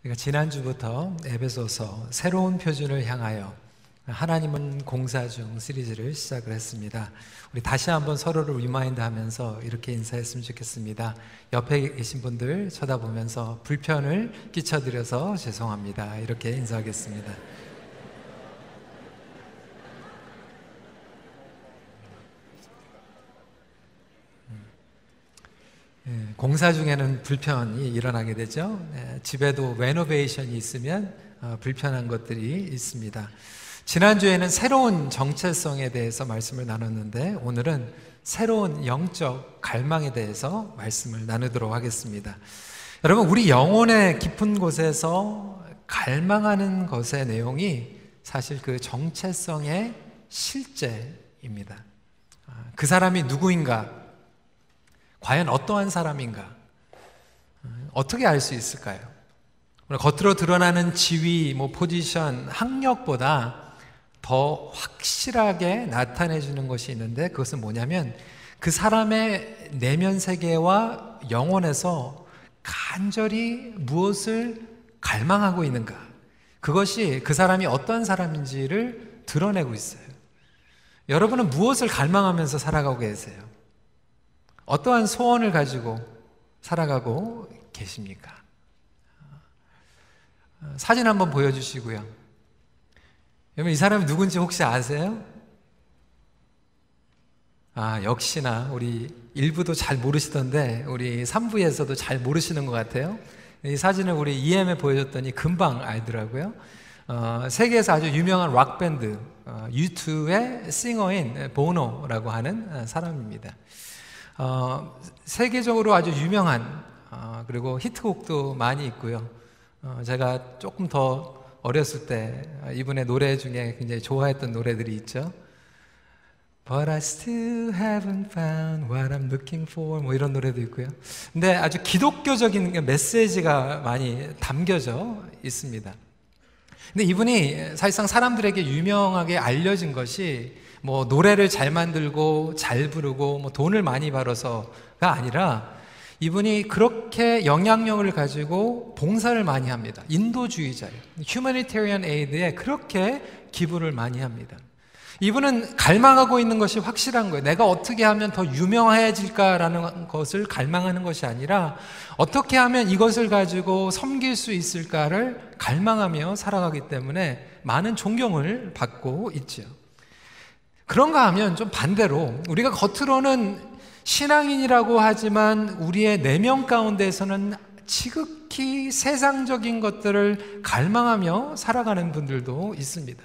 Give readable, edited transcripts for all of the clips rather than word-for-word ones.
우리가 지난주부터 에베소서 새로운 표준을 향하여 하나님은 공사 중 시리즈를 시작을 했습니다. 우리 다시 한번 서로를 리마인드 하면서 이렇게 인사했으면 좋겠습니다. 옆에 계신 분들 쳐다보면서 불편을 끼쳐드려서 죄송합니다. 이렇게 인사하겠습니다. 공사 중에는 불편이 일어나게 되죠. 집에도 레노베이션이 있으면 불편한 것들이 있습니다. 지난주에는 새로운 정체성에 대해서 말씀을 나눴는데 오늘은 새로운 영적 갈망에 대해서 말씀을 나누도록 하겠습니다. 여러분, 우리 영혼의 깊은 곳에서 갈망하는 것의 내용이 사실 그 정체성의 실제입니다. 그 사람이 누구인가? 과연 어떠한 사람인가? 어떻게 알 수 있을까요? 겉으로 드러나는 지위, 포지션, 학력보다 더 확실하게 나타내주는 것이 있는데 그것은 뭐냐면 그 사람의 내면 세계와 영혼에서 간절히 무엇을 갈망하고 있는가? 그것이 그 사람이 어떠한 사람인지를 드러내고 있어요. 여러분은 무엇을 갈망하면서 살아가고 계세요? 어떠한 소원을 가지고 살아가고 계십니까? 사진 한번 보여주시고요. 여러분, 이 사람이 누군지 혹시 아세요? 역시나 우리 일부도 잘 모르시던데 우리 3부에서도 잘 모르시는 것 같아요. 이 사진을 우리 EM에 보여줬더니 금방 알더라고요. 세계에서 아주 유명한 락밴드 U2의 싱어인 보노라고 하는 사람입니다. 세계적으로 아주 유명한 그리고 히트곡도 많이 있고요. 제가 조금 더 어렸을 때 이분의 노래 중에 굉장히 좋아했던 노래들이 있죠. But I still haven't found what I'm looking for, 이런 노래도 있고요. 근데 아주 기독교적인 메시지가 많이 담겨져 있습니다. 근데 이분이 사실상 사람들에게 유명하게 알려진 것이 노래를 잘 만들고 잘 부르고 돈을 많이 벌어서가 아니라 이분이 그렇게 영향력을 가지고 봉사를 많이 합니다. 인도주의자예요. 휴머니테리언 에이드에 그렇게 기부를 많이 합니다. 이분은 갈망하고 있는 것이 확실한 거예요. 내가 어떻게 하면 더 유명해질까라는 것을 갈망하는 것이 아니라 어떻게 하면 이것을 가지고 섬길 수 있을까를 갈망하며 살아가기 때문에 많은 존경을 받고 있죠. 그런가 하면 좀 반대로 우리가 겉으로는 신앙인이라고 하지만 우리의 내면 가운데에서는 지극히 세상적인 것들을 갈망하며 살아가는 분들도 있습니다.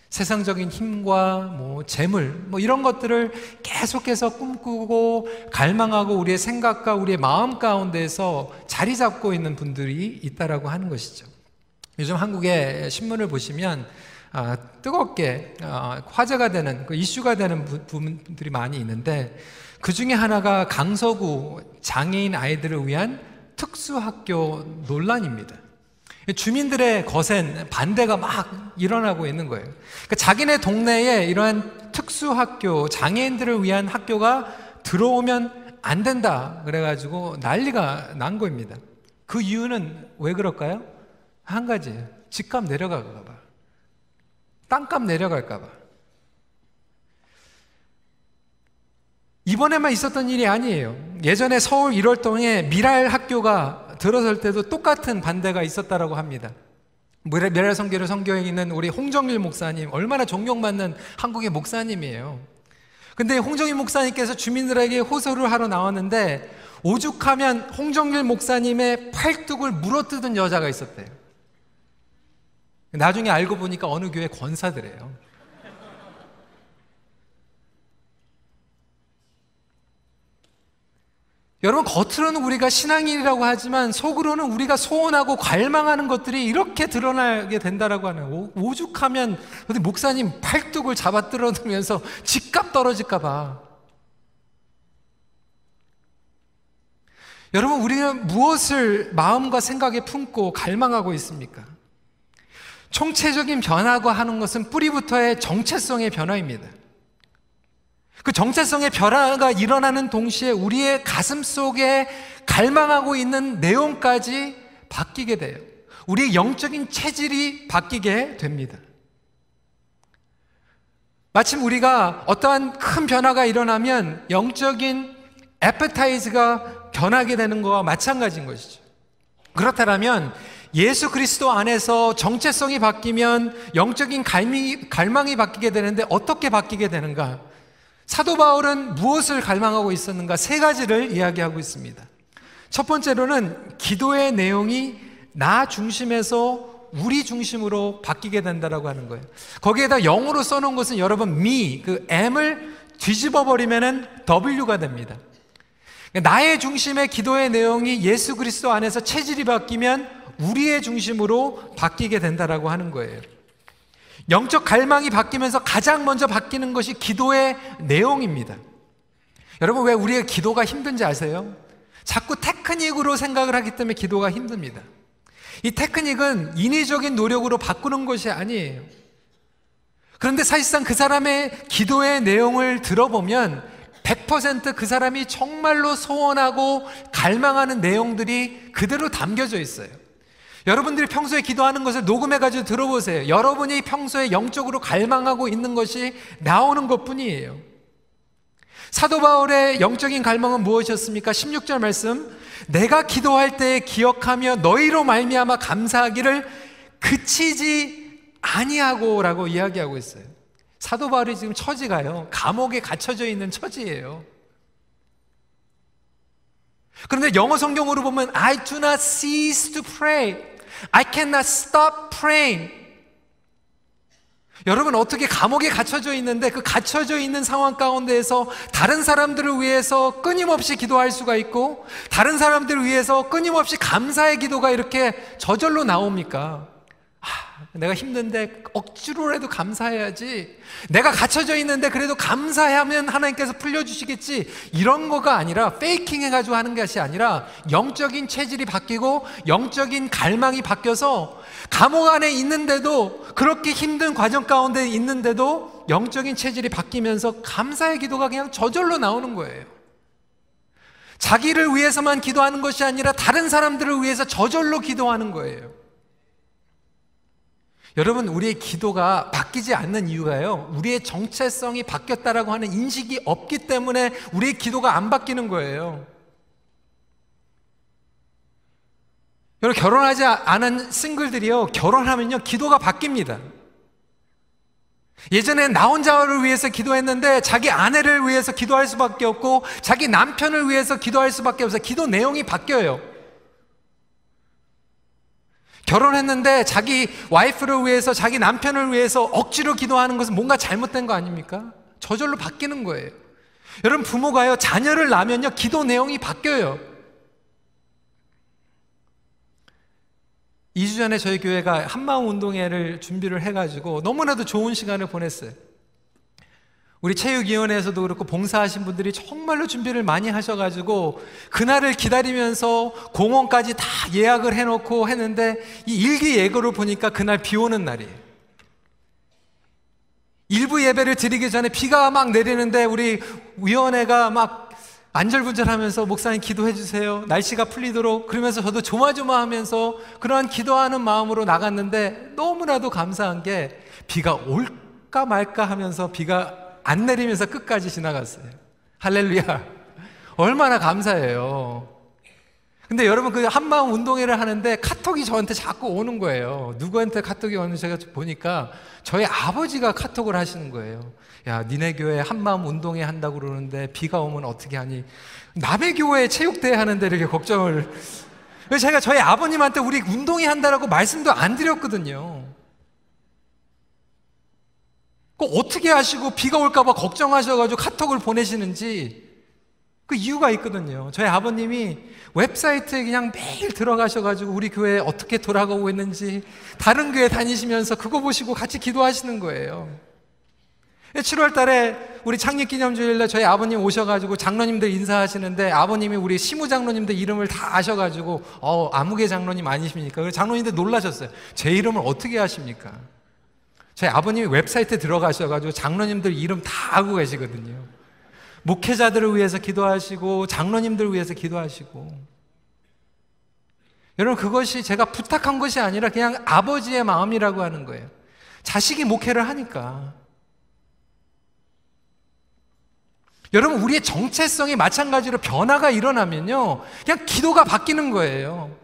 세상적인 힘과 재물 이런 것들을 계속해서 꿈꾸고 갈망하고 우리의 생각과 우리의 마음 가운데에서 자리 잡고 있는 분들이 있다라고 하는 것이죠. 요즘 한국의 신문을 보시면 뜨겁게 화제가 되는 이슈가 되는 부분들이 많이 있는데 그 중에 하나가 강서구 장애인 아이들을 위한 특수학교 논란입니다. 주민들의 거센 반대가 막 일어나고 있는 거예요. 그러니까 자기네 동네에 이러한 특수학교, 장애인들을 위한 학교가 들어오면 안 된다 그래가지고 난리가 난 겁니다. 그 이유는 왜 그럴까요? 한 가지예요. 집값 내려갈까 봐. 땅값 내려갈까 봐. 이번에만 있었던 일이 아니에요. 예전에 서울 1월동에 미랄 학교가 들어설 때도 똑같은 반대가 있었다라고 합니다. 미랄 성교를 선교에 있는 우리 홍정일 목사님, 얼마나 존경받는 한국의 목사님이에요. 근데 홍정일 목사님께서 주민들에게 호소를 하러 나왔는데 오죽하면 홍정일 목사님의 팔뚝을 물어뜯은 여자가 있었대요. 나중에 알고 보니까 어느 교회 권사들이에요. 여러분, 겉으로는 우리가 신앙인이라고 하지만 속으로는 우리가 소원하고 갈망하는 것들이 이렇게 드러나게 된다라고 하는, 오죽하면 어디 목사님 팔뚝을 잡아 뜯어들면서 집값 떨어질까 봐. 여러분, 우리는 무엇을 마음과 생각에 품고 갈망하고 있습니까? 총체적인 변화가 하는 것은 뿌리부터의 정체성의 변화입니다. 그 정체성의 변화가 일어나는 동시에 우리의 가슴 속에 갈망하고 있는 내용까지 바뀌게 돼요. 우리의 영적인 체질이 바뀌게 됩니다. 마침 우리가 어떠한 큰 변화가 일어나면 영적인 애퍼타이즈가 변하게 되는 것과 마찬가지인 것이죠. 그렇다면 예수 그리스도 안에서 정체성이 바뀌면 영적인 갈망이 바뀌게 되는데 어떻게 바뀌게 되는가? 사도 바울은 무엇을 갈망하고 있었는가? 세 가지를 이야기하고 있습니다. 첫 번째로는 기도의 내용이 나 중심에서 우리 중심으로 바뀌게 된다라고 하는 거예요. 거기에다 영어로 써놓은 것은 여러분 me, 그 M을 뒤집어 버리면은 W가 됩니다. 나의 중심의 기도의 내용이 예수 그리스도 안에서 체질이 바뀌면 우리의 중심으로 바뀌게 된다라고 하는 거예요. 영적 갈망이 바뀌면서 가장 먼저 바뀌는 것이 기도의 내용입니다. 여러분, 왜 우리의 기도가 힘든지 아세요? 자꾸 테크닉으로 생각을 하기 때문에 기도가 힘듭니다. 이 테크닉은 인위적인 노력으로 바꾸는 것이 아니에요. 그런데 사실상 그 사람의 기도의 내용을 들어보면 100% 그 사람이 정말로 소원하고 갈망하는 내용들이 그대로 담겨져 있어요. 여러분들이 평소에 기도하는 것을 녹음해가지고 들어보세요. 여러분이 평소에 영적으로 갈망하고 있는 것이 나오는 것뿐이에요. 사도 바울의 영적인 갈망은 무엇이었습니까? 16절 말씀, 내가 기도할 때 기억하며 너희로 말미암아 감사하기를 그치지 아니하고 라고 이야기하고 있어요. 사도 바울이 지금 처지가요, 감옥에 갇혀져 있는 처지예요. 그런데 영어 성경으로 보면 I do not cease to pray, I cannot stop praying. 여러분, 어떻게 감옥에 갇혀져 있는데 그 갇혀져 있는 상황 가운데에서 다른 사람들을 위해서 끊임없이 기도할 수가 있고 다른 사람들을 위해서 끊임없이 감사의 기도가 이렇게 저절로 나옵니까? 내가 힘든데 억지로라도 감사해야지, 내가 갇혀져 있는데 그래도 감사하면 하나님께서 풀려주시겠지, 이런 거가 아니라 페이킹 해가지고 하는 것이 아니라 영적인 체질이 바뀌고 영적인 갈망이 바뀌어서 감옥 안에 있는데도, 그렇게 힘든 과정 가운데 있는데도 영적인 체질이 바뀌면서 감사의 기도가 그냥 저절로 나오는 거예요. 자기를 위해서만 기도하는 것이 아니라 다른 사람들을 위해서 저절로 기도하는 거예요. 여러분, 우리의 기도가 바뀌지 않는 이유가요, 우리의 정체성이 바뀌었다라고 하는 인식이 없기 때문에 우리의 기도가 안 바뀌는 거예요. 여러분, 결혼하지 않은 싱글들이요, 결혼하면요 기도가 바뀝니다. 예전엔 나 혼자를 위해서 기도했는데 자기 아내를 위해서 기도할 수밖에 없고 자기 남편을 위해서 기도할 수밖에 없어요. 기도 내용이 바뀌어요. 결혼했는데 자기 와이프를 위해서, 자기 남편을 위해서 억지로 기도하는 것은 뭔가 잘못된 거 아닙니까? 저절로 바뀌는 거예요. 여러분, 부모가요, 자녀를 낳으면요 기도 내용이 바뀌어요. 2주 전에 저희 교회가 한마음 운동회를 준비를 해가지고 너무나도 좋은 시간을 보냈어요. 우리 체육위원회에서도 그렇고 봉사하신 분들이 정말로 준비를 많이 하셔가지고 그날을 기다리면서 공원까지 다 예약을 해놓고 했는데, 이 일기 예고를 보니까 그날 비 오는 날이에요. 일부 예배를 드리기 전에 비가 막 내리는데 우리 위원회가 막 안절부절하면서 목사님 기도해 주세요, 날씨가 풀리도록, 그러면서 저도 조마조마하면서 그러한 기도하는 마음으로 나갔는데, 너무나도 감사한 게 비가 올까 말까 하면서 비가 안 내리면서 끝까지 지나갔어요. 할렐루야. 얼마나 감사해요. 근데 여러분, 그 한마음 운동회를 하는데 카톡이 저한테 자꾸 오는 거예요. 누구한테 카톡이 오는지 제가 보니까 저희 아버지가 카톡을 하시는 거예요. 야, 니네 교회 한마음 운동회 한다고 그러는데 비가 오면 어떻게 하니? 남의 교회 체육대회 하는데 이렇게 걱정을. 그래서 제가 저희 아버님한테 우리 운동회 한다라고 말씀도 안 드렸거든요. 그 어떻게 하시고 비가 올까봐 걱정하셔가지고 카톡을 보내시는지 그 이유가 있거든요. 저희 아버님이 웹사이트에 그냥 매일 들어가셔가지고 우리 교회 어떻게 돌아가고 있는지 다른 교회 다니시면서 그거 보시고 같이 기도하시는 거예요. 7월 달에 우리 창립기념주일날 저희 아버님 오셔가지고 장로님들 인사하시는데, 아버님이 우리 시무장로님들 이름을 다 아셔가지고 아무개 장로님 아니십니까? 그래서 장로님들 놀라셨어요. 제 이름을 어떻게 아십니까? 저희 아버님이 웹사이트에 들어가셔가지고 장로님들 이름 다 알고 계시거든요. 목회자들을 위해서 기도하시고 장로님들을 위해서 기도하시고. 여러분, 그것이 제가 부탁한 것이 아니라 그냥 아버지의 마음이라고 하는 거예요. 자식이 목회를 하니까. 여러분, 우리의 정체성이 마찬가지로 변화가 일어나면요, 그냥 기도가 바뀌는 거예요.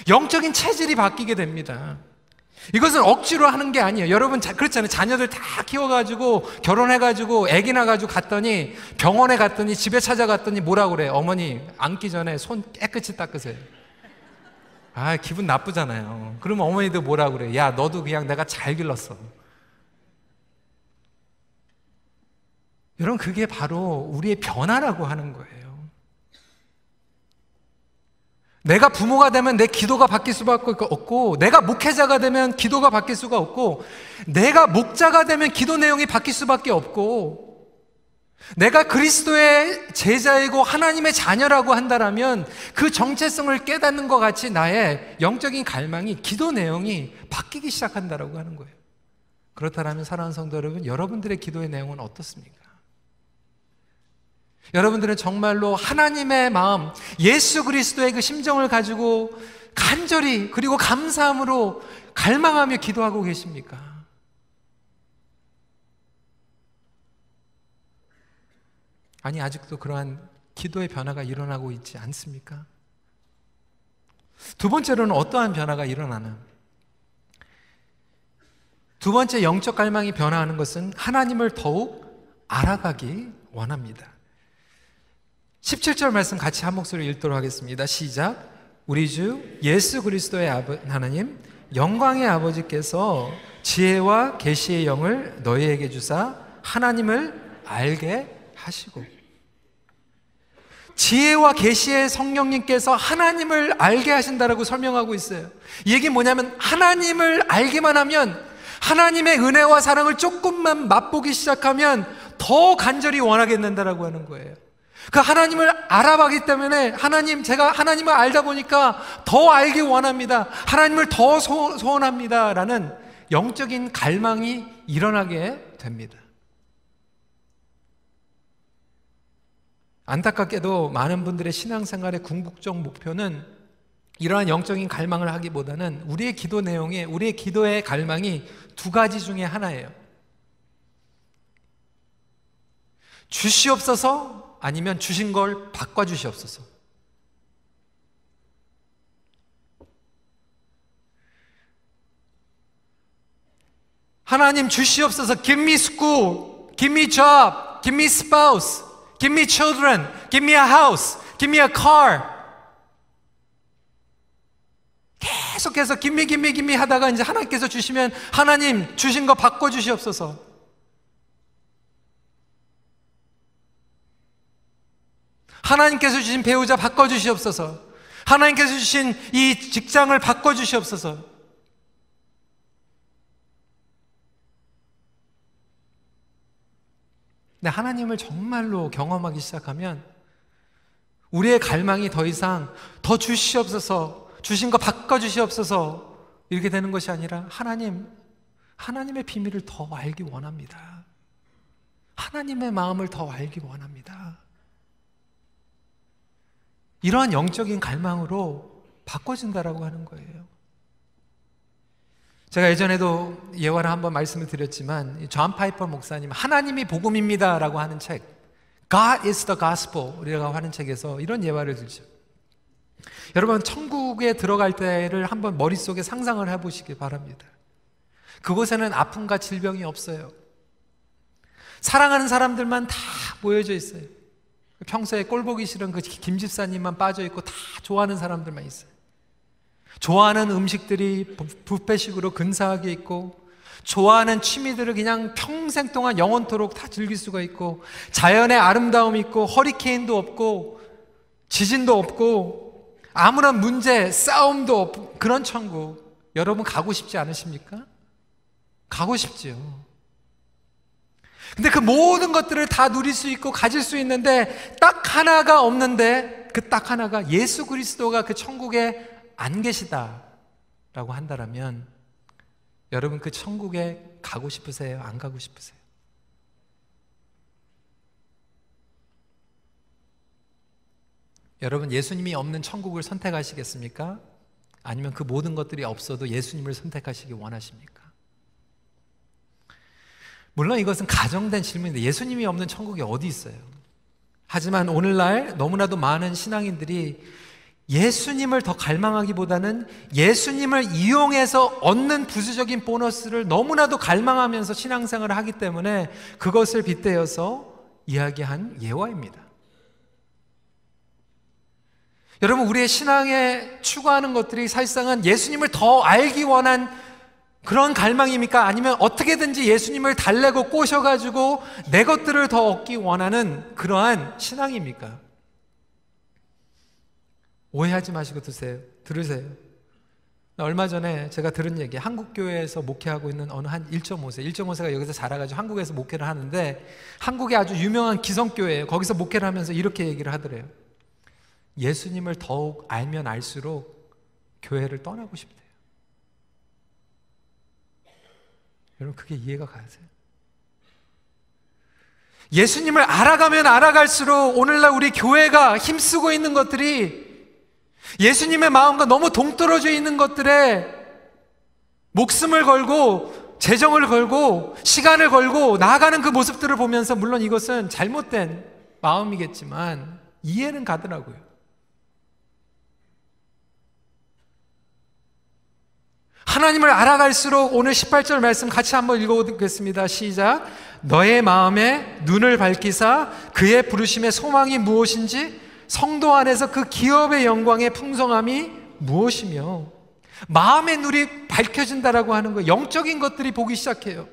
영적인 체질이 바뀌게 됩니다. 이것은 억지로 하는 게 아니에요. 여러분, 그렇잖아요. 자녀들 다 키워가지고 결혼해가지고 아기 낳아가지고 갔더니, 병원에 갔더니, 집에 찾아갔더니 뭐라고 그래요? 어머니, 앉기 전에 손 깨끗이 닦으세요. 아, 기분 나쁘잖아요. 그러면 어머니도 뭐라고 그래요? 야, 너도 그냥 내가 잘 길렀어. 여러분, 그게 바로 우리의 변화라고 하는 거예요. 내가 부모가 되면 내 기도가 바뀔 수밖에 없고, 내가 목회자가 되면 기도가 바뀔 수가 없고, 내가 목자가 되면 기도 내용이 바뀔 수밖에 없고, 내가 그리스도의 제자이고 하나님의 자녀라고 한다면 그 정체성을 깨닫는 것 같이 나의 영적인 갈망이, 기도 내용이 바뀌기 시작한다라고 하는 거예요. 그렇다면 사랑하는 성도 여러분, 여러분들의 기도의 내용은 어떻습니까? 여러분들은 정말로 하나님의 마음, 예수 그리스도의 그 심정을 가지고 간절히 그리고 감사함으로 갈망하며 기도하고 계십니까? 아니, 아직도 그러한 기도의 변화가 일어나고 있지 않습니까? 두 번째로는 어떠한 변화가 일어나나? 두 번째 영적 갈망이 변화하는 것은 하나님을 더욱 알아가기 원합니다. 17절 말씀 같이 한 목소리 읽도록 하겠습니다. 시작. 우리 주 예수 그리스도의 하나님, 영광의 아버지께서 지혜와 계시의 영을 너희에게 주사 하나님을 알게 하시고. 지혜와 계시의 성령님께서 하나님을 알게 하신다라고 설명하고 있어요. 이 얘기는 뭐냐면, 하나님을 알기만 하면, 하나님의 은혜와 사랑을 조금만 맛보기 시작하면 더 간절히 원하게 된다라고 하는 거예요. 그 하나님을 알아가기 때문에, 제가 하나님을 알다 보니까 더 알기 원합니다, 하나님을 더 소원합니다 라는 영적인 갈망이 일어나게 됩니다. 안타깝게도 많은 분들의 신앙생활의 궁극적 목표는 이러한 영적인 갈망을 하기보다는 우리의 기도 내용에, 우리의 기도의 갈망이 두 가지 중에 하나예요. 주시옵소서, 아니면 주신 걸 바꿔주시옵소서. 하나님 주시옵소서. Give me school, give me job, give me spouse, give me children, give me a house, give me a car. 계속해서 give me, give me, give me 하다가 이제 하나님께서 주시면, 하나님 주신 거 바꿔주시옵소서. 하나님께서 주신 배우자 바꿔주시옵소서. 하나님께서 주신 이 직장을 바꿔주시옵소서. 근데 하나님을 정말로 경험하기 시작하면 우리의 갈망이 더 이상 더 주시옵소서, 주신 거 바꿔주시옵소서 이렇게 되는 것이 아니라, 하나님의 비밀을 더 알기 원합니다. 하나님의 마음을 더 알기 원합니다. 이러한 영적인 갈망으로 바꿔진다라고 하는 거예요. 제가 예전에도 예화를 한번 말씀을 드렸지만, 존 파이퍼 목사님 하나님이 복음입니다 라고 하는 책, God is the Gospel 이라고 하는 책에서 이런 예화를 들죠. 여러분, 천국에 들어갈 때를 한번 머릿속에 상상을 해보시기 바랍니다. 그곳에는 아픔과 질병이 없어요. 사랑하는 사람들만 다 모여져 있어요. 평소에 꼴보기 싫은 그 김집사님만 빠져있고 다 좋아하는 사람들만 있어요. 좋아하는 음식들이 뷔페식으로 근사하게 있고, 좋아하는 취미들을 그냥 평생 동안 영원토록 다 즐길 수가 있고, 자연의 아름다움이 있고, 허리케인도 없고 지진도 없고 아무런 문제, 싸움도 없고, 그런 천국 여러분 가고 싶지 않으십니까? 가고 싶지요. 근데 그 모든 것들을 다 누릴 수 있고 가질 수 있는데 딱 하나가 없는데, 그 딱 하나가 예수 그리스도가 그 천국에 안 계시다라고 한다면, 여러분 그 천국에 가고 싶으세요? 안 가고 싶으세요? 여러분, 예수님이 없는 천국을 선택하시겠습니까? 아니면 그 모든 것들이 없어도 예수님을 선택하시기 원하십니까? 물론 이것은 가정된 질문인데 예수님이 없는 천국이 어디 있어요? 하지만 오늘날 너무나도 많은 신앙인들이 예수님을 더 갈망하기보다는 예수님을 이용해서 얻는 부수적인 보너스를 너무나도 갈망하면서 신앙생활을 하기 때문에 그것을 빗대어서 이야기한 예화입니다. 여러분, 우리의 신앙에 추구하는 것들이 사실상은 예수님을 더 알기 원한 그런 갈망입니까? 아니면 어떻게든지 예수님을 달래고 꼬셔가지고 내 것들을 더 얻기 원하는 그러한 신앙입니까? 오해하지 마시고 들으세요. 얼마 전에 제가 들은 얘기, 한국교회에서 목회하고 있는 어느 한 1.5세가 여기서 자라가지고 한국에서 목회를 하는데, 한국의 아주 유명한 기성교회예요. 거기서 목회를 하면서 이렇게 얘기를 하더래요. 예수님을 더욱 알면 알수록 교회를 떠나고 싶대요. 여러분, 그게 이해가 가세요? 예수님을 알아가면 알아갈수록 오늘날 우리 교회가 힘쓰고 있는 것들이 예수님의 마음과 너무 동떨어져 있는 것들에 목숨을 걸고 재정을 걸고 시간을 걸고 나아가는 그 모습들을 보면서, 물론 이것은 잘못된 마음이겠지만 이해는 가더라고요. 하나님을 알아갈수록, 오늘 18절 말씀 같이 한번 읽어보겠습니다. 시작. 너의 마음에 눈을 밝히사 그의 부르심의 소망이 무엇인지, 성도 안에서 그 기업의 영광의 풍성함이 무엇이며. 마음의 눈이 밝혀진다라고 하는 거예요. 영적인 것들이 보기 시작해요.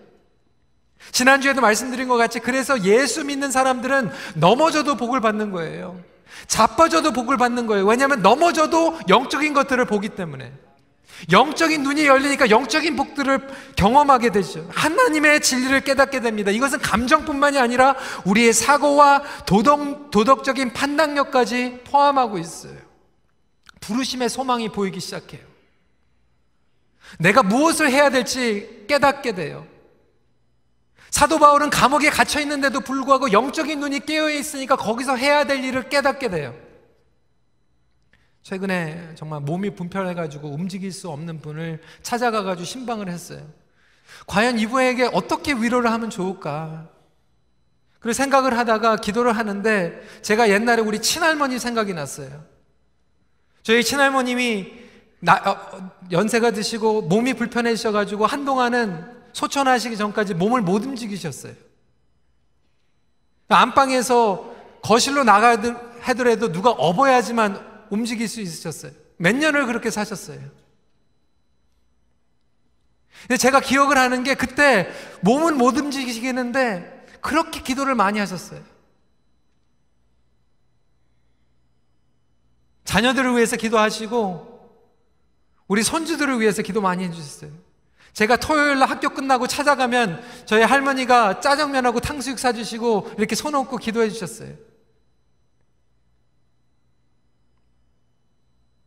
지난주에도 말씀드린 것 같이, 그래서 예수 믿는 사람들은 넘어져도 복을 받는 거예요. 자빠져도 복을 받는 거예요. 왜냐하면 넘어져도 영적인 것들을 보기 때문에. 영적인 눈이 열리니까 영적인 복들을 경험하게 되죠. 하나님의 진리를 깨닫게 됩니다. 이것은 감정뿐만이 아니라 우리의 사고와 도덕적인 판단력까지 포함하고 있어요. 부르심의 소망이 보이기 시작해요. 내가 무엇을 해야 될지 깨닫게 돼요. 사도 바울은 감옥에 갇혀 있는데도 불구하고 영적인 눈이 깨어 있으니까 거기서 해야 될 일을 깨닫게 돼요. 최근에 정말 몸이 분편해가지고 움직일 수 없는 분을 찾아가가지고 신방을 했어요. 과연 이분에게 어떻게 위로를 하면 좋을까? 그래서 생각을 하다가 기도를 하는데, 제가 옛날에 우리 친할머니 생각이 났어요. 저희 친할머님이 연세가 드시고 몸이 불편해지셔가지고 한동안은 소천하시기 전까지 몸을 못 움직이셨어요. 안방에서 거실로 나가야 하더라도 누가 업어야지만 움직일 수 있으셨어요. 몇 년을 그렇게 사셨어요. 근데 제가 기억을 하는 게, 그때 몸은 못 움직이시겠는데 그렇게 기도를 많이 하셨어요. 자녀들을 위해서 기도하시고 우리 손주들을 위해서 기도 많이 해주셨어요. 제가 토요일날 학교 끝나고 찾아가면 저희 할머니가 짜장면하고 탕수육 사주시고 이렇게 손 얹고 기도해 주셨어요.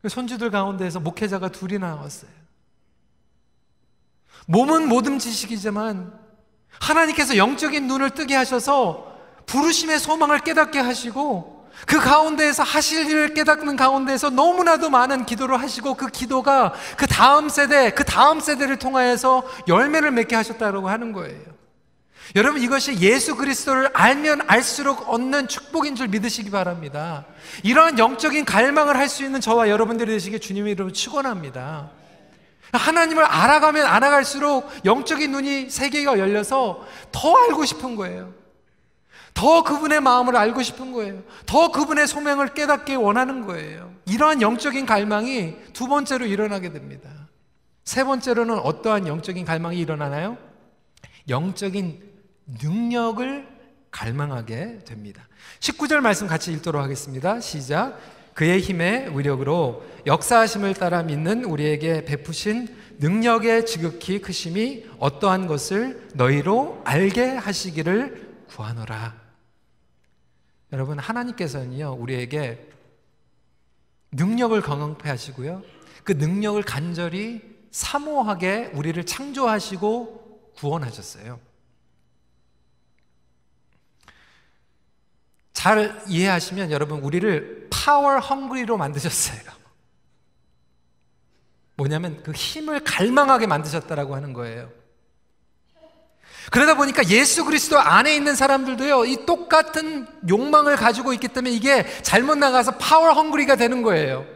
손주들 가운데에서 목회자가 둘이나 나왔어요. 몸은 못 움직이시지만 하나님께서 영적인 눈을 뜨게 하셔서 부르심의 소망을 깨닫게 하시고, 그 가운데에서 하실 일을 깨닫는 가운데에서 너무나도 많은 기도를 하시고, 그 기도가 그 다음 세대를 통하여서 열매를 맺게 하셨다고 하는 거예요. 여러분, 이것이 예수 그리스도를 알면 알수록 얻는 축복인 줄 믿으시기 바랍니다. 이러한 영적인 갈망을 할 수 있는 저와 여러분들이 되시길 주님의 이름으로 축원합니다. 하나님을 알아가면 알아갈수록 영적인 눈이 세계가 열려서 더 알고 싶은 거예요. 더 그분의 마음을 알고 싶은 거예요. 더 그분의 소명을 깨닫기 원하는 거예요. 이러한 영적인 갈망이 두 번째로 일어나게 됩니다. 세 번째로는 어떠한 영적인 갈망이 일어나나요? 영적인 능력을 갈망하게 됩니다. 19절 말씀 같이 읽도록 하겠습니다. 시작. 그의 힘의 위력으로 역사하심을 따라 믿는 우리에게 베푸신 능력의 지극히 크심이 어떠한 것을 너희로 알게 하시기를 구하노라. 여러분, 하나님께서는요, 우리에게 능력을 경험케 하시고요, 그 능력을 간절히 사모하게 우리를 창조하시고 구원하셨어요. 잘 이해하시면 여러분, 우리를 파워 헝그리로 만드셨어요. 뭐냐면 그 힘을 갈망하게 만드셨다라고 하는 거예요. 그러다 보니까 예수 그리스도 안에 있는 사람들도요, 이 똑같은 욕망을 가지고 있기 때문에 이게 잘못 나가서 파워 헝그리가 되는 거예요.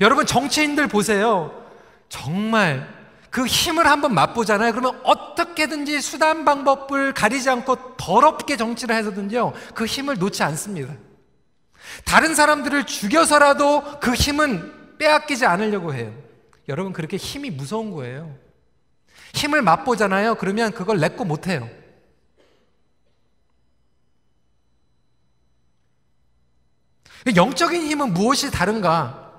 여러분, 정치인들 보세요. 정말 그 힘을 한번 맛보잖아요. 그러면 어떻게든지 수단 방법을 가리지 않고 더럽게 정치를 해서든지요, 그 힘을 놓지 않습니다. 다른 사람들을 죽여서라도 그 힘은 빼앗기지 않으려고 해요. 여러분, 그렇게 힘이 무서운 거예요. 힘을 맛보잖아요. 그러면 그걸 내꺼 못해요. 영적인 힘은 무엇이 다른가?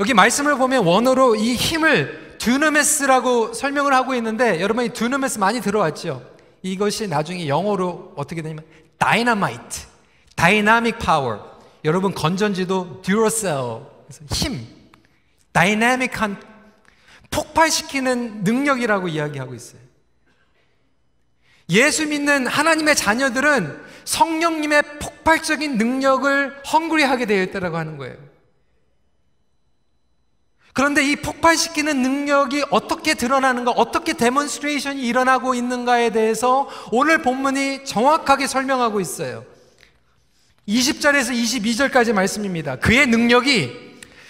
여기 말씀을 보면 원어로 이 힘을 두나미스라고 설명을 하고 있는데, 여러분 이 두나미스 많이 들어왔죠? 이것이 나중에 영어로 어떻게 되냐면 다이너마이트, 다이나믹 파워. 여러분 건전지도 듀라셀, 힘, 다이나믹한 폭발시키는 능력이라고 이야기하고 있어요. 예수 믿는 하나님의 자녀들은 성령님의 폭발적인 능력을 헝그리하게 되어 있다고 하는 거예요. 그런데 이 폭발시키는 능력이 어떻게 드러나는가, 어떻게 데몬스트레이션이 일어나고 있는가에 대해서 오늘 본문이 정확하게 설명하고 있어요. 20절에서 22절까지 말씀입니다. 그의 능력이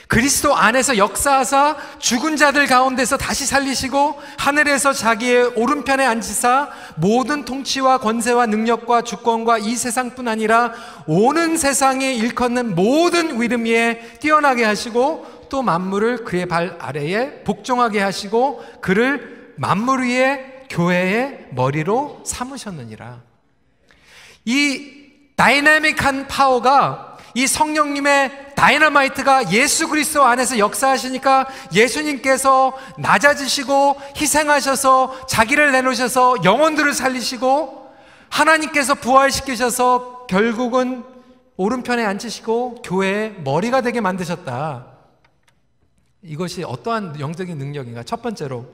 그리스도 안에서 역사하사 죽은 자들 가운데서 다시 살리시고 하늘에서 자기의 오른편에 앉히사 모든 통치와 권세와 능력과 주권과 이 세상뿐 아니라 오는 세상에 일컫는 모든 이름 위에 뛰어나게 하시고 또 만물을 그의 발 아래에 복종하게 하시고 그를 만물 위에 교회의 머리로 삼으셨느니라. 이 다이나믹한 파워가, 이 성령님의 다이너마이트가 예수 그리스도 안에서 역사하시니까 예수님께서 낮아지시고 희생하셔서 자기를 내놓으셔서 영혼들을 살리시고 하나님께서 부활시키셔서 결국은 오른편에 앉히시고 교회의 머리가 되게 만드셨다. 이것이 어떠한 영적인 능력인가? 첫 번째로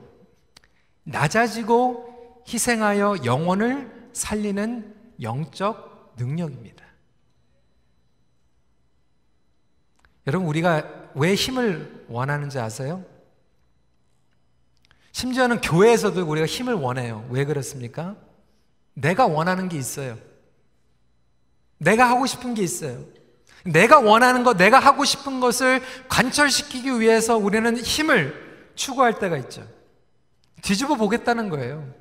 낮아지고 희생하여 영혼을 살리는 영적 능력입니다. 여러분, 우리가 왜 힘을 원하는지 아세요? 심지어는 교회에서도 우리가 힘을 원해요. 왜 그렇습니까? 내가 원하는 게 있어요. 내가 하고 싶은 게 있어요. 내가 원하는 것, 내가 하고 싶은 것을 관철시키기 위해서 우리는 힘을 추구할 때가 있죠. 뒤집어 보겠다는 거예요.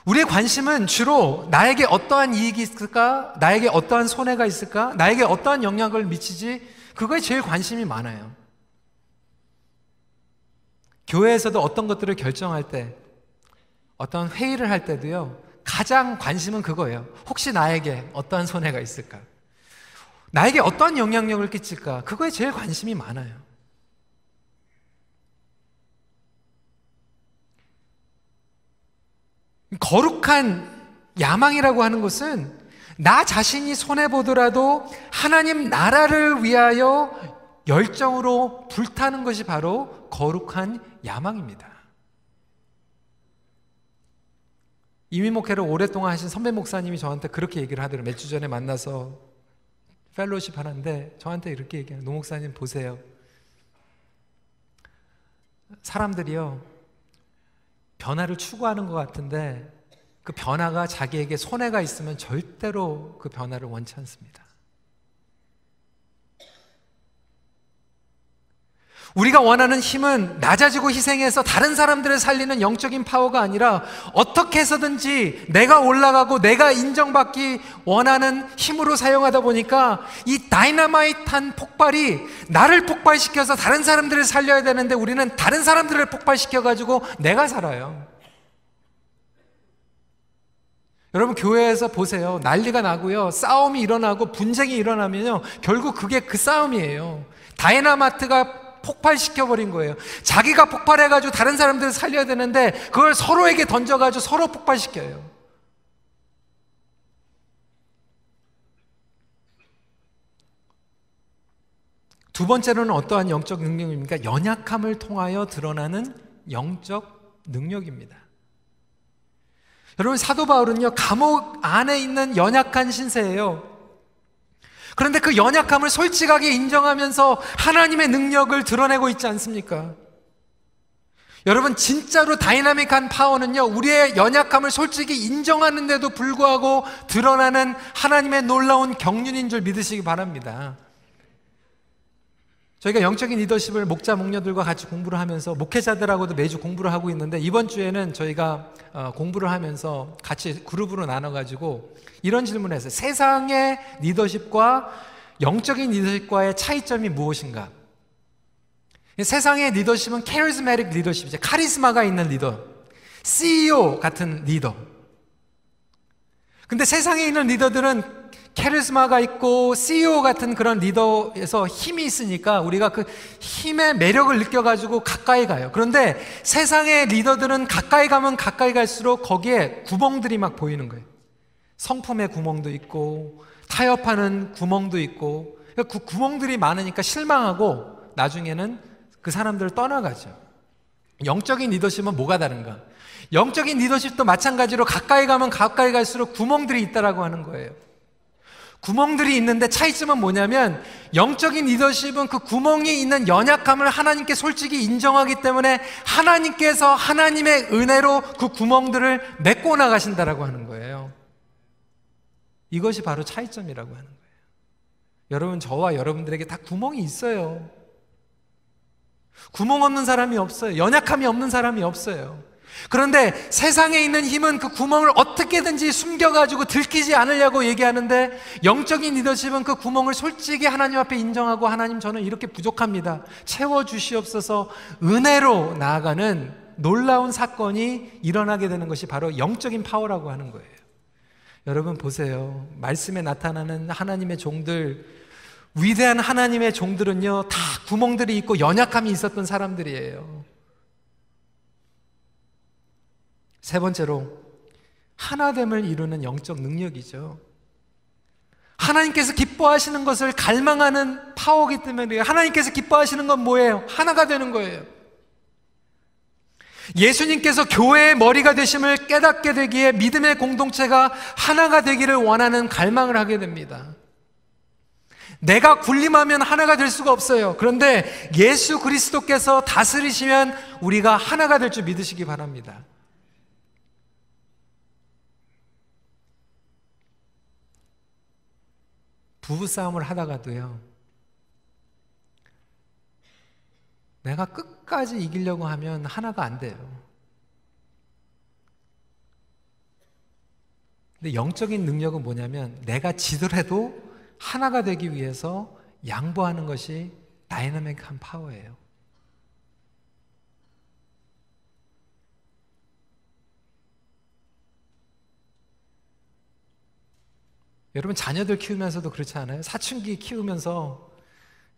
우리의 관심은 주로 나에게 어떠한 이익이 있을까? 나에게 어떠한 손해가 있을까? 나에게 어떠한 영향을 미치지? 그거에 제일 관심이 많아요. 교회에서도 어떤 것들을 결정할 때, 어떤 회의를 할 때도요, 가장 관심은 그거예요. 혹시 나에게 어떠한 손해가 있을까? 나에게 어떠한 영향력을 끼칠까? 그거에 제일 관심이 많아요. 거룩한 야망이라고 하는 것은 나 자신이 손해보더라도 하나님 나라를 위하여 열정으로 불타는 것이 바로 거룩한 야망입니다. 이민목회를 오랫동안 하신 선배 목사님이 저한테 그렇게 얘기를 하더라고요. 몇 주 전에 만나서 펠로십 하는데 저한테 이렇게 얘기해요. 노 목사님 보세요. 사람들이요, 변화를 추구하는 것 같은데 그 변화가 자기에게 손해가 있으면 절대로 그 변화를 원치 않습니다. 우리가 원하는 힘은 낮아지고 희생해서 다른 사람들을 살리는 영적인 파워가 아니라 어떻게 해서든지 내가 올라가고 내가 인정받기 원하는 힘으로 사용하다 보니까 이 다이너마이트한 폭발이 나를 폭발시켜서 다른 사람들을 살려야 되는데 우리는 다른 사람들을 폭발시켜가지고 내가 살아요. 여러분, 교회에서 보세요. 난리가 나고요, 싸움이 일어나고 분쟁이 일어나면요, 결국 그게 그 싸움이에요. 다이너마이트가 폭발시켜버린 거예요. 자기가 폭발해가지고 다른 사람들을 살려야 되는데 그걸 서로에게 던져가지고 서로 폭발시켜요. 두 번째로는 어떠한 영적 능력입니까? 연약함을 통하여 드러나는 영적 능력입니다. 여러분, 사도 바울은요, 감옥 안에 있는 연약한 신세예요. 그런데 그 연약함을 솔직하게 인정하면서 하나님의 능력을 드러내고 있지 않습니까? 여러분, 진짜로 다이나믹한 파워는요, 우리의 연약함을 솔직히 인정하는데도 불구하고 드러나는 하나님의 놀라운 경륜인 줄 믿으시기 바랍니다. 저희가 영적인 리더십을 목자, 목녀들과 같이 공부를 하면서 목회자들하고도 매주 공부를 하고 있는데, 이번 주에는 저희가 공부를 하면서 같이 그룹으로 나눠가지고 이런 질문을 했어요. 세상의 리더십과 영적인 리더십과의 차이점이 무엇인가? 세상의 리더십은 charismatic 리더십이죠. 카리스마가 있는 리더, CEO 같은 리더. 근데 세상에 있는 리더들은 카리스마가 있고 CEO 같은 그런 리더에서 힘이 있으니까 우리가 그 힘의 매력을 느껴가지고 가까이 가요. 그런데 세상의 리더들은 가까이 가면 가까이 갈수록 거기에 구멍들이 막 보이는 거예요. 성품의 구멍도 있고 타협하는 구멍도 있고, 그 구멍들이 많으니까 실망하고 나중에는 그 사람들을 떠나가죠. 영적인 리더십은 뭐가 다른가? 영적인 리더십도 마찬가지로 가까이 가면 가까이 갈수록 구멍들이 있다라고 하는 거예요. 구멍들이 있는데 차이점은 뭐냐면, 영적인 리더십은 그 구멍이 있는 연약함을 하나님께 솔직히 인정하기 때문에 하나님께서 하나님의 은혜로 그 구멍들을 메꿔 나가신다라고 하는 거예요. 이것이 바로 차이점이라고 하는 거예요. 여러분, 저와 여러분들에게 다 구멍이 있어요. 구멍 없는 사람이 없어요. 연약함이 없는 사람이 없어요. 그런데 세상에 있는 힘은 그 구멍을 어떻게든지 숨겨가지고 들키지 않으려고 얘기하는데, 영적인 리더십은 그 구멍을 솔직히 하나님 앞에 인정하고, 하나님, 저는 이렇게 부족합니다, 채워주시옵소서, 은혜로 나아가는 놀라운 사건이 일어나게 되는 것이 바로 영적인 파워라고 하는 거예요. 여러분 보세요. 말씀에 나타나는 하나님의 종들, 위대한 하나님의 종들은요, 다 구멍들이 있고 연약함이 있었던 사람들이에요. 세 번째로, 하나됨을 이루는 영적 능력이죠. 하나님께서 기뻐하시는 것을 갈망하는 파워이기 때문에, 하나님께서 기뻐하시는 건 뭐예요? 하나가 되는 거예요. 예수님께서 교회의 머리가 되심을 깨닫게 되기에 믿음의 공동체가 하나가 되기를 원하는 갈망을 하게 됩니다. 내가 군림하면 하나가 될 수가 없어요. 그런데 예수 그리스도께서 다스리시면 우리가 하나가 될 줄 믿으시기 바랍니다. 부부싸움을 하다가도요, 내가 끝까지 이기려고 하면 하나가 안 돼요. 근데 영적인 능력은 뭐냐면, 내가 지더라도 하나가 되기 위해서 양보하는 것이 다이나믹한 파워예요. 여러분, 자녀들 키우면서도 그렇지 않아요? 사춘기 키우면서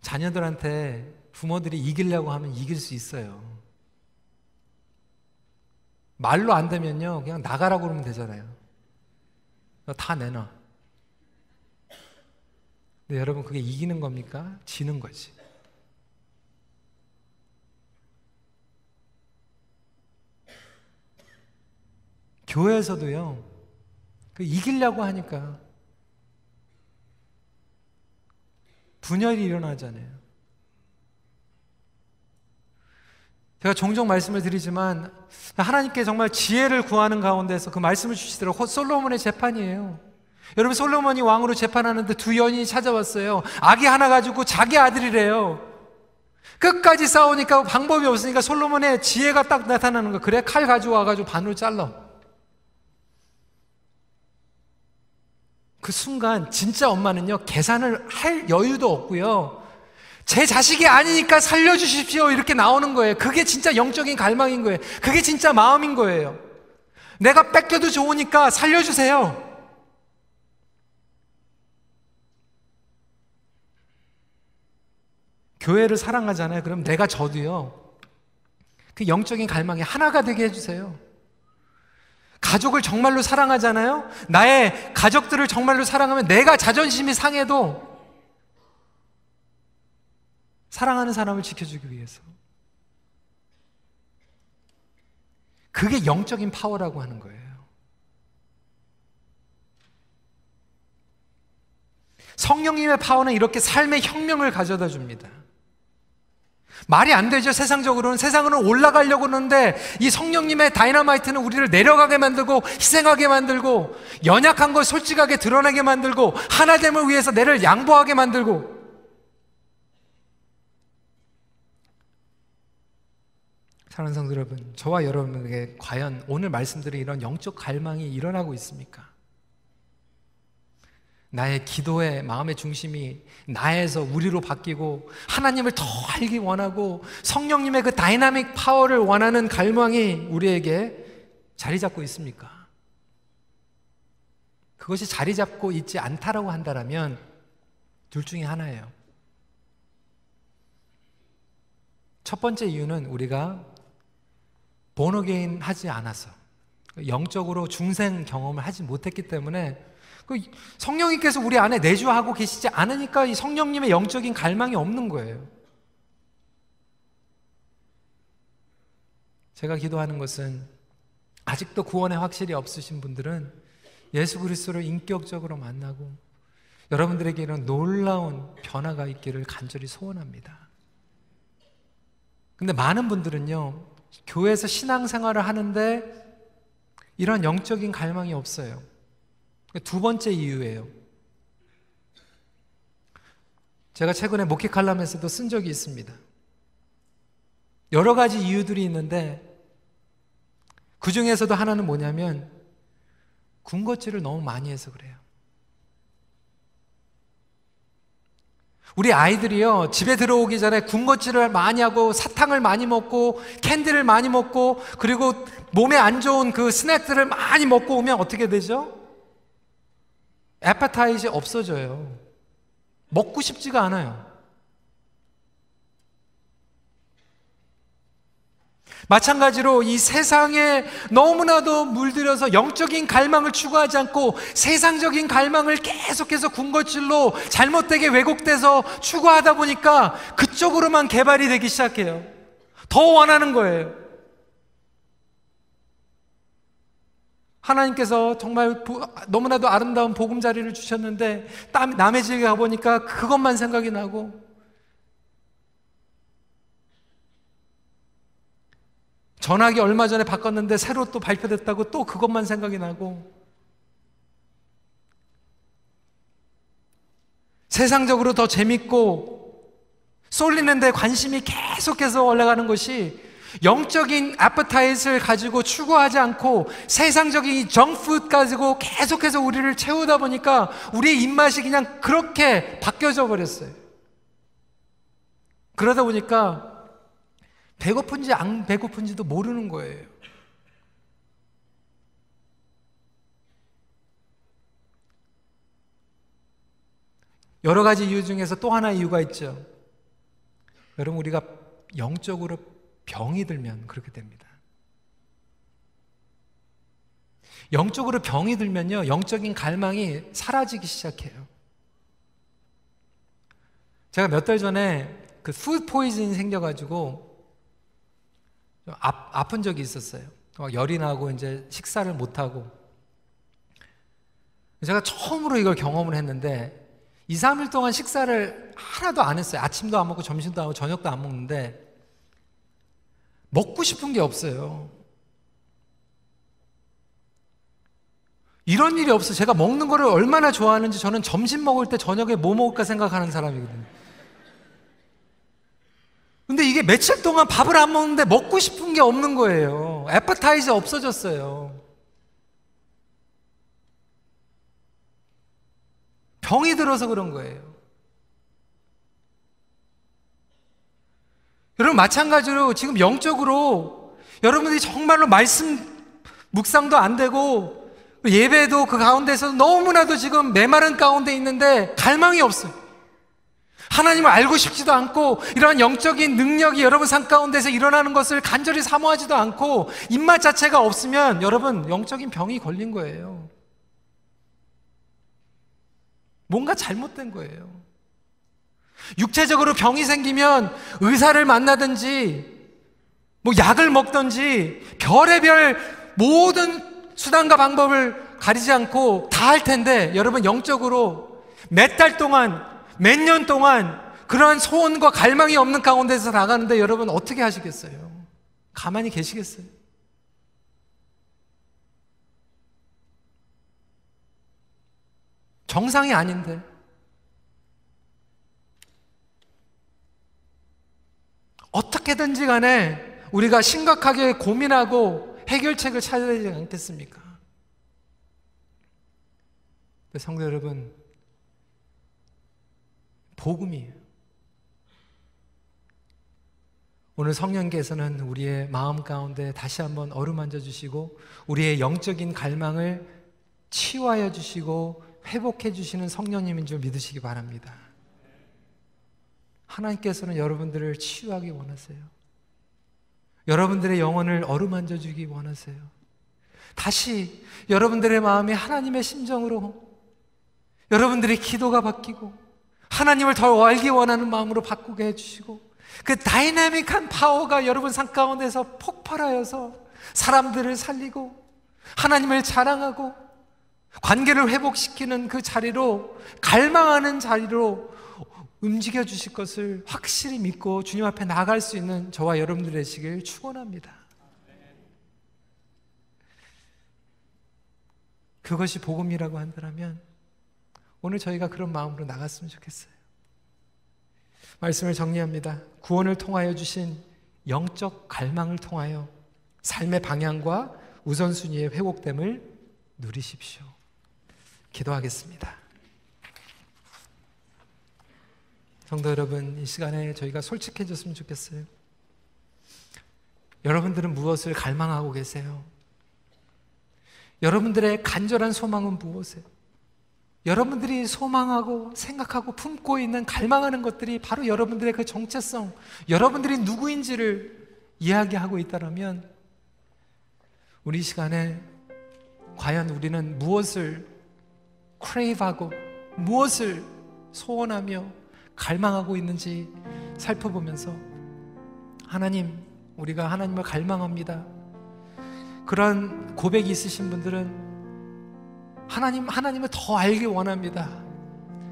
자녀들한테 부모들이 이기려고 하면 이길 수 있어요. 말로 안 되면요, 그냥 나가라고 그러면 되잖아요. 너 다 내놔. 근데 여러분, 그게 이기는 겁니까? 지는 거지. 교회에서도요, 그 이기려고 하니까 분열이 일어나잖아요. 제가 종종 말씀을 드리지만, 하나님께 정말 지혜를 구하는 가운데서 그 말씀을 주시더라고요. 솔로몬의 재판이에요. 여러분, 솔로몬이 왕으로 재판하는데 두 여인이 찾아왔어요. 아기 하나 가지고 자기 아들이래요. 끝까지 싸우니까 방법이 없으니까 솔로몬의 지혜가 딱 나타나는 거예요. 그래, 칼 가져와가지고 반으로 잘라. 그 순간 진짜 엄마는요, 계산을 할 여유도 없고요, 제 자식이 아니니까 살려주십시오, 이렇게 나오는 거예요. 그게 진짜 영적인 갈망인 거예요. 그게 진짜 마음인 거예요. 내가 뺏겨도 좋으니까 살려주세요. 교회를 사랑하잖아요. 그럼 내가 저도요, 그 영적인 갈망이 하나가 되게 해주세요. 가족을 정말로 사랑하잖아요. 나의 가족들을 정말로 사랑하면 내가 자존심이 상해도 사랑하는 사람을 지켜주기 위해서. 그게 영적인 파워라고 하는 거예요. 성령님의 파워는 이렇게 삶의 혁명을 가져다 줍니다. 말이 안 되죠. 세상으로는 올라가려고 하는데 이 성령님의 다이너마이트는 우리를 내려가게 만들고 희생하게 만들고 연약한 걸 솔직하게 드러내게 만들고 하나됨을 위해서 내를 양보하게 만들고. 사랑하는 성도 여러분, 저와 여러분에게 과연 오늘 말씀드린 이런 영적 갈망이 일어나고 있습니까? 나의 기도의 마음의 중심이 나에서 우리로 바뀌고 하나님을 더 알기 원하고 성령님의 그 다이나믹 파워를 원하는 갈망이 우리에게 자리 잡고 있습니까? 그것이 자리 잡고 있지 않다라고 한다면 둘 중에 하나예요. 첫 번째 이유는 우리가 born again 하지 않아서, 영적으로 중생 경험을 하지 못했기 때문에 성령님께서 우리 안에 내주하고 계시지 않으니까 이 성령님의 영적인 갈망이 없는 거예요. 제가 기도하는 것은 아직도 구원의 확실이 없으신 분들은 예수 그리스도를 인격적으로 만나고 여러분들에게 이런 놀라운 변화가 있기를 간절히 소원합니다. 근데 많은 분들은요, 교회에서 신앙생활을 하는데 이런 영적인 갈망이 없어요. 두 번째 이유예요. 제가 최근에 목회 칼럼에서도 쓴 적이 있습니다. 여러 가지 이유들이 있는데 그 중에서도 하나는 뭐냐면 군것질을 너무 많이 해서 그래요. 우리 아이들이요, 집에 들어오기 전에 군것질을 많이 하고 사탕을 많이 먹고 캔디를 많이 먹고 그리고 몸에 안 좋은 그 스낵들을 많이 먹고 오면 어떻게 되죠? 애퍼타이즈 없어져요. 먹고 싶지가 않아요. 마찬가지로 이 세상에 너무나도 물들여서 영적인 갈망을 추구하지 않고 세상적인 갈망을 계속해서 군것질로 잘못되게 왜곡돼서 추구하다 보니까 그쪽으로만 개발이 되기 시작해요. 더 원하는 거예요. 하나님께서 정말 너무나도 아름다운 보금자리를 주셨는데 남의 집에 가보니까 그것만 생각이 나고, 전화기 얼마 전에 바꿨는데 새로 또 발표됐다고 또 그것만 생각이 나고, 세상적으로 더 재밌고 쏠리는 데 관심이 계속해서 올라가는 것이 영적인 애퍼타이트를 가지고 추구하지 않고 세상적인 정푸드 가지고 계속해서 우리를 채우다 보니까 우리의 입맛이 그냥 그렇게 바뀌어져 버렸어요. 그러다 보니까 배고픈지 안 배고픈지도 모르는 거예요. 여러 가지 이유 중에서 또 하나 이유가 있죠. 여러분, 우리가 영적으로 병이 들면 그렇게 됩니다. 영적으로 병이 들면요, 영적인 갈망이 사라지기 시작해요. 제가 몇 달 전에 그 푸드 포이즌이 생겨가지고 아픈 적이 있었어요. 열이 나고 이제 식사를 못하고. 제가 처음으로 이걸 경험을 했는데 2, 3일 동안 식사를 하나도 안 했어요. 아침도 안 먹고 점심도 안 먹고 저녁도 안 먹는데 먹고 싶은 게 없어요. 이런 일이 없어요. 제가 먹는 거를 얼마나 좋아하는지, 저는 점심 먹을 때 저녁에 뭐 먹을까 생각하는 사람이거든요. 근데 이게 며칠 동안 밥을 안 먹는데 먹고 싶은 게 없는 거예요. 애퍼타이저 없어졌어요. 병이 들어서 그런 거예요. 여러분, 마찬가지로 지금 영적으로 여러분들이 정말로 말씀 묵상도 안 되고 예배도 그 가운데서 너무나도 지금 메마른 가운데 있는데 갈망이 없어요. 하나님을 알고 싶지도 않고 이러한 영적인 능력이 여러분 삶 가운데서 일어나는 것을 간절히 사모하지도 않고 입맛 자체가 없으면 여러분, 영적인 병이 걸린 거예요. 뭔가 잘못된 거예요. 육체적으로 병이 생기면 의사를 만나든지 뭐 약을 먹든지 별의별 모든 수단과 방법을 가리지 않고 다 할 텐데, 여러분, 영적으로 몇 달 동안, 몇 년 동안 그러한 소원과 갈망이 없는 가운데서 나가는데 여러분 어떻게 하시겠어요? 가만히 계시겠어요? 정상이 아닌데. 어떻게든지 간에 우리가 심각하게 고민하고 해결책을 찾아야 되지 않겠습니까? 성도 여러분, 복음이에요. 오늘 성령께서는 우리의 마음 가운데 다시 한번 어루만져 주시고 우리의 영적인 갈망을 치유하여 주시고 회복해 주시는 성령님인 줄 믿으시기 바랍니다. 하나님께서는 여러분들을 치유하기 원하세요. 여러분들의 영혼을 어루만져 주기 원하세요. 다시 여러분들의 마음이 하나님의 심정으로, 여러분들의 기도가 바뀌고 하나님을 더 알기 원하는 마음으로 바꾸게 해주시고, 그 다이나믹한 파워가 여러분 삶 가운데서 폭발하여서 사람들을 살리고 하나님을 자랑하고 관계를 회복시키는 그 자리로, 갈망하는 자리로 움직여 주실 것을 확실히 믿고 주님 앞에 나아갈 수 있는 저와 여러분들 되시길 축원합니다. 그것이 복음이라고 한다면 오늘 저희가 그런 마음으로 나갔으면 좋겠어요. 말씀을 정리합니다. 구원을 통하여 주신 영적 갈망을 통하여 삶의 방향과 우선순위의 회복됨을 누리십시오. 기도하겠습니다. 성도 여러분, 이 시간에 저희가 솔직해졌으면 좋겠어요. 여러분들은 무엇을 갈망하고 계세요? 여러분들의 간절한 소망은 무엇이에요? 여러분들이 소망하고 생각하고 품고 있는, 갈망하는 것들이 바로 여러분들의 그 정체성, 여러분들이 누구인지를 이야기하고 있다면 우리 시간에 과연 우리는 무엇을 크레이브하고 무엇을 소원하며 갈망하고 있는지 살펴보면서, 하나님, 우리가 하나님을 갈망합니다. 그런 고백이 있으신 분들은 하나님을 더 알기 원합니다.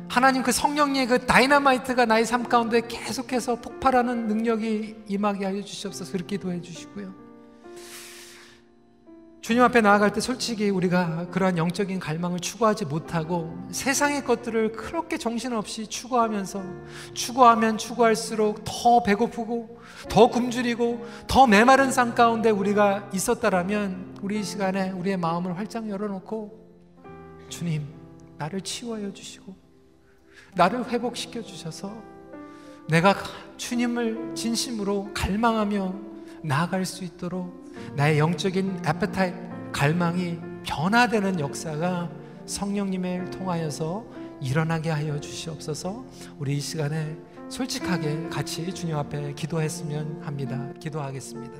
하나님, 그 성령의 그 다이너마이트가 나의 삶 가운데 계속해서 폭발하는 능력이 임하게 하여 주시옵소서. 그렇게 기도해 주시고요. 주님 앞에 나아갈 때 솔직히 우리가 그러한 영적인 갈망을 추구하지 못하고 세상의 것들을 그렇게 정신없이 추구하면 추구할수록 더 배고프고 더 굶주리고 더 메마른 삶 가운데 우리가 있었다라면, 우리 이 시간에 우리의 마음을 활짝 열어놓고 주님, 나를 치유하여 주시고 나를 회복시켜 주셔서 내가 주님을 진심으로 갈망하며 나아갈 수 있도록 나의 영적인 애페타이트, 갈망이 변화되는 역사가 성령님을 통하여서 일어나게 하여 주시옵소서. 우리 이 시간에 솔직하게 같이 주님 앞에 기도했으면 합니다. 기도하겠습니다.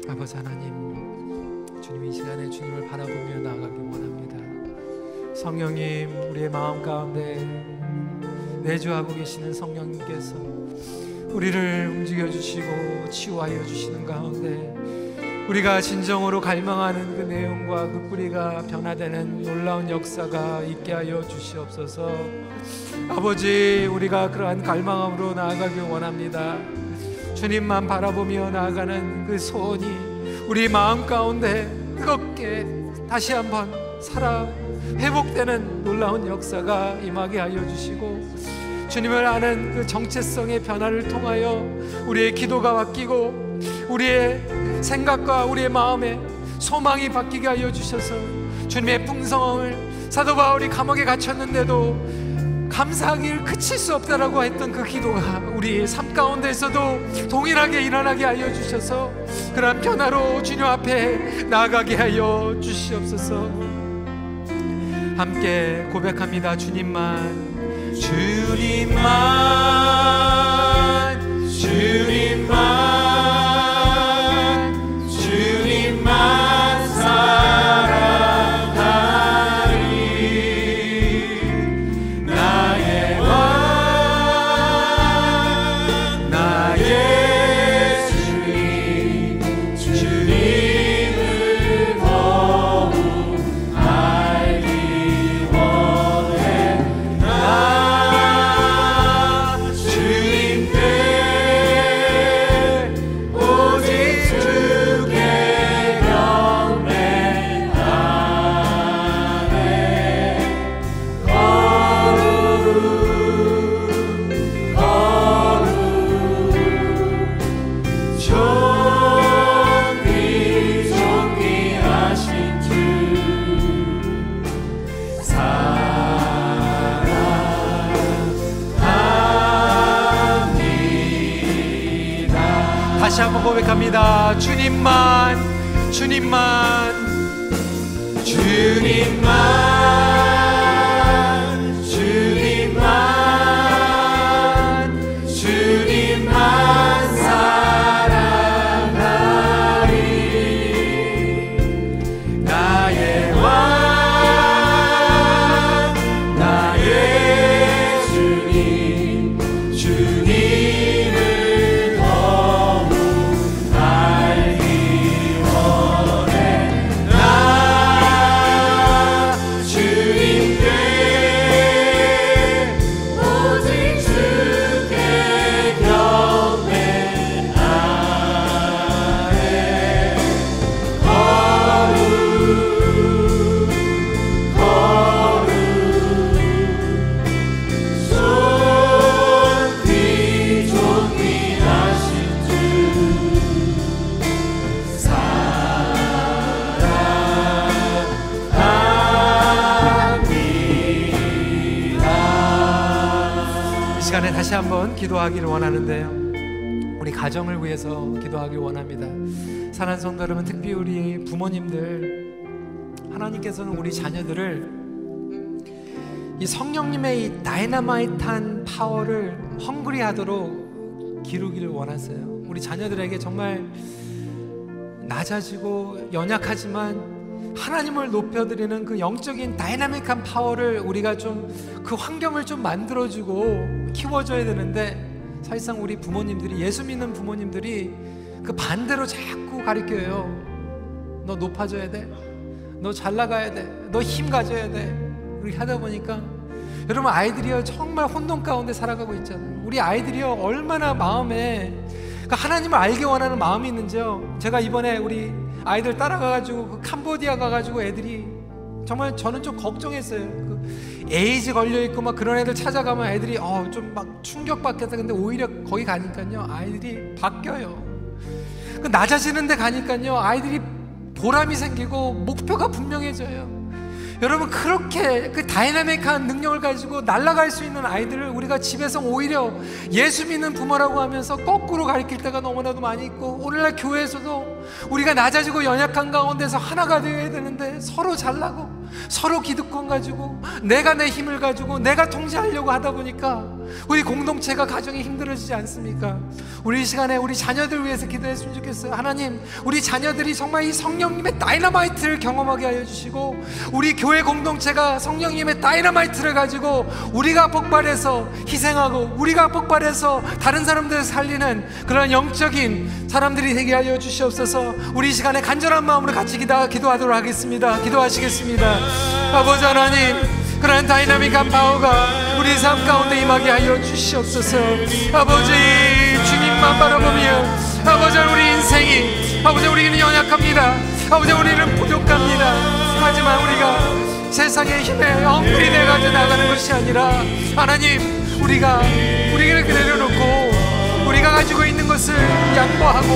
아버지 하나님, 주님, 이 시간에 주님을 바라보며 나아가기 원합니다. 성령님, 우리의 마음 가운데 내주하고 계시는 성령님께서 우리를 움직여 주시고 치유하여 주시는 가운데 우리가 진정으로 갈망하는 그 내용과 그 뿌리가 변화되는 놀라운 역사가 있게 하여 주시옵소서. 아버지, 우리가 그러한 갈망함으로 나아가길 원합니다. 주님만 바라보며 나아가는 그 소원이 우리 마음 가운데 뜨겁게 다시 한번 살아 회복되는 놀라운 역사가 임하게 하여 주시고, 주님을 아는 그 정체성의 변화를 통하여 우리의 기도가 바뀌고 우리의 생각과 우리의 마음에 소망이 바뀌게 하여 주셔서 주님의 풍성함을, 사도 바울이 감옥에 갇혔는데도 감사하길 그칠 수 없다라고 했던 그 기도가 우리의 삶 가운데에서도 동일하게 일어나게 하여 주셔서 그런 변화로 주님 앞에 나아가게 하여 주시옵소서. 함께 고백합니다. 주님만 사랑하리. 나의 왕, 나의 주님, 주님을 더욱 알기 원해. 다시 한번 고백합니다. 주님만, 주님만, 주님만, 주님만, 주님만 사랑하리. 나의 왕, 나의 주님, 주님을 더욱 알기 원해. 나 주님께 오직 주께 경배하네. 거룩 존귀 존귀하신 주 사랑합니다. 이 시간에 다시 한번 기도하기를 원하는데요, 우리 가정을 위해서 기도하길 원합니다. 사랑하는 성도 여러분, 특히 우리 부모님들, 하나님께서는 우리 자녀들을 이 성령님의 이 다이너마이트한 파워를 헝그리하도록 기르기를 원하세요. 우리 자녀들에게 정말 낮아지고 연약하지만 하나님을 높여드리는 그 영적인 다이나믹한 파워를 우리가 좀, 그 환경을 좀 만들어주고 키워줘야 되는데, 사실상 우리 부모님들이, 예수 믿는 부모님들이 그 반대로 자꾸 가르쳐요. 너 높아져야 돼, 너 잘 나가야 돼, 너 힘 가져야 돼. 그렇게 하다 보니까 여러분, 아이들이요 정말 혼돈 가운데 살아가고 있잖아요. 우리 아이들이요 얼마나 마음에 그 하나님을 알기 원하는 마음이 있는지요. 제가 이번에 우리 아이들 따라가가지고 그 캄보디아 가가지고 애들이 정말 저는 좀 걱정했어요. 그 에이즈 걸려있고 막 그런 애들 찾아가면 애들이 좀 막 충격받겠다. 근데 오히려 거기 가니까요 아이들이 바뀌어요. 그 낮아지는 데 가니까요 아이들이 보람이 생기고 목표가 분명해져요. 여러분, 그렇게 그 다이나믹한 능력을 가지고 날아갈 수 있는 아이들을 우리가 집에서 오히려 예수 믿는 부모라고 하면서 거꾸로 가르칠 때가 너무나도 많이 있고, 오늘날 교회에서도 우리가 낮아지고 연약한 가운데서 하나가 되어야 되는데 서로 잘나고 서로 기득권 가지고 내가 내 힘을 가지고 내가 통제하려고 하다 보니까 우리 공동체가, 가정이 힘들어지지 않습니까? 우리 이 시간에 우리 자녀들 위해서 기도했으면 좋겠어요. 하나님, 우리 자녀들이 정말 이 성령님의 다이너마이트를 경험하게 하여 주시고, 우리 교회 공동체가 성령님의 다이너마이트를 가지고 우리가 폭발해서 희생하고 우리가 폭발해서 다른 사람들을 살리는 그런 영적인 사람들이 되게 하여 주시옵소서. 우리 이 시간에 간절한 마음으로 같이 기도하도록 하겠습니다. 기도하시겠습니다. 아버지 하나님, 그런 다이나믹한 파워가 우리 삶 가운데 임하게 하여 주시옵소서. 아버지, 주님만 바라보며, 아버지, 우리 인생이, 아버지, 우리는 연약합니다. 아버지, 우리는 부족합니다. 하지만 우리가 세상의 힘에 엉클이 돼가지고 나가는 것이 아니라, 하나님, 우리가 우리를 내려놓고 우리가 가지고 있는 것을 양보하고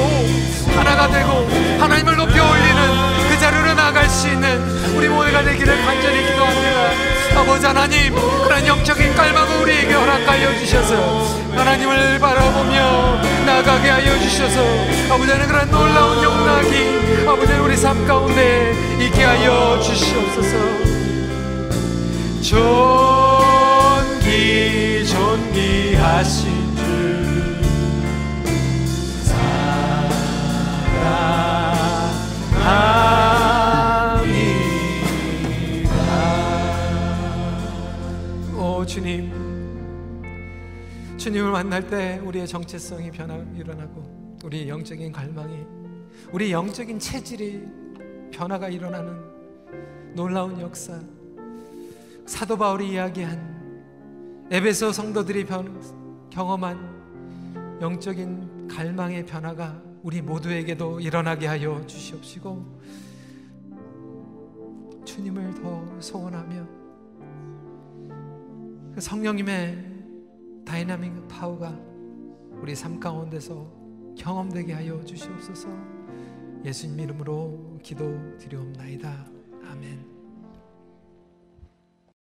하나가 되고 하나님을 높여 올리는 그 자리로 나갈 수 있는 우리 모두가 되기를 간절히 기도합니다. 아버지 하나님, 그런 영적인 깔망을 우리에게 허락하여 주셔서 하나님을 바라보며 나가게 하여 주셔서, 아버지 하나님, 그런 놀라운 영락이 아버지 우리 삶 가운데 있게 하여 주시옵소서. 존귀 존귀하신 주 사랑합니다. 오 주님, 주님을 만날 때 우리의 정체성이 일어나고 우리의 영적인 갈망이, 우리의 영적인 체질이 변화가 일어나는 놀라운 역사. 사도 바울이 이야기한 에베소 성도들이 경험한 영적인 갈망의 변화가 우리 모두에게도 일어나게 하여 주시옵시고, 주님을 더 소원하며 그 성령님의 다이나믹 파워가 우리 삶 가운데서 경험되게 하여 주시옵소서. 예수님 이름으로 기도드리옵나이다. 아멘.